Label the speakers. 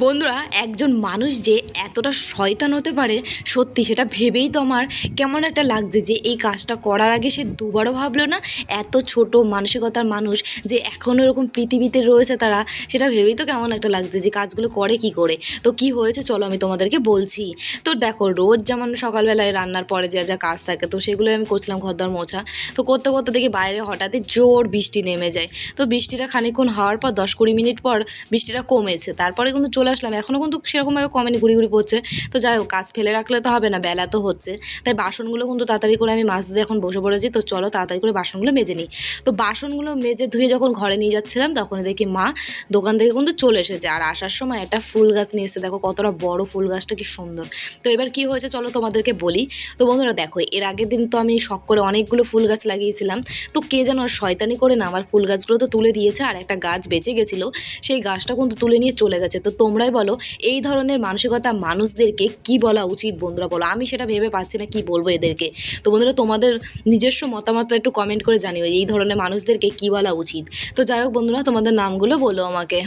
Speaker 1: বন্ধুরা, একজন মানুষ যে এতটা শয়তান হতে পারে সত্যি সেটা ভেবেই তো আমার কেমন একটা লাগছে যে এই কাজটা করার আগে সে দুবারও ভাবলো না। এত ছোট মানসিকতার মানুষ যে এখনও এরকম পৃথিবীতে রয়েছে তারা, সেটা ভেবেই তো কেমন একটা লাগছে যে কাজগুলো করে কি করে। তো কি হয়েছে চলো আমি তোমাদেরকে বলছি। তো দেখো, রোজ যেমন সকালবেলায় রান্নার পরে যা যা কাজ থাকে তো সেগুলো আমি করছিলাম, ঘরদোর মোছা। তো করতে করতে দেখি বাইরে হঠাৎই জোর বৃষ্টি নেমে যায়। তো বৃষ্টিটা খানিকক্ষণ হওয়ার পর 10-20 মিনিট পর বৃষ্টিটা কমেছে, তারপরে কিন্তু চলে আসলাম। এখনও কিন্তু সেরকমভাবে কমেনি, ঘুরি ঘুরি পড়ছে। তো যাই হোক, কাজ ফেলে রাখলে তো হবে না, বেলা তো হচ্ছে। তাই বাসনগুলো কিন্তু তাড়াতাড়ি করে আমি মাজতে এখন বসে পড়েছি। তো চলো তাড়াতাড়ি করে বাসনগুলো মেজে নিই। তো বাসনগুলো মেজে ধুয়ে যখন ঘরে নিয়ে যাচ্ছিলাম তখন দেখি মা দোকান থেকে কিন্তু চলে এসেছে, আর আসার সময় একটা ফুল গাছ নিয়ে এসেছে। দেখো কতটা বড় ফুল গাছটা, কি সুন্দর। তো এবার কি হয়েছে চলো তোমাদেরকে বলি। তো বন্ধুরা দেখো, এর আগের দিন তো আমি শখ করে অনেকগুলো ফুল গাছ লাগিয়েছিলাম। তো কে যেন শয়তানি করে না আমার ফুল গাছগুলো তো তুলে দিয়েছে, আর একটা গাছ বেঁচে গেছিলো, সেই গাছটা কিন্তু তুলে নিয়ে চলে গেছে। তো তোমরাই বলো এই ধরনের মানসিকতা মানুষদেরকে কি বলা উচিত বন্ধুরা, বলো। আমি সেটা ভেবে পাচ্ছি না কি বলবো এদেরকে। তো বন্ধুরা, তোমাদের নিজস্ব মতামতটা একটু কমেন্ট করে জানিও এই ধরনের মানুষদেরকে কি বলা উচিত। তো যাই হোক বন্ধুরা, তোমাদের নামগুলো বলো আমাকে।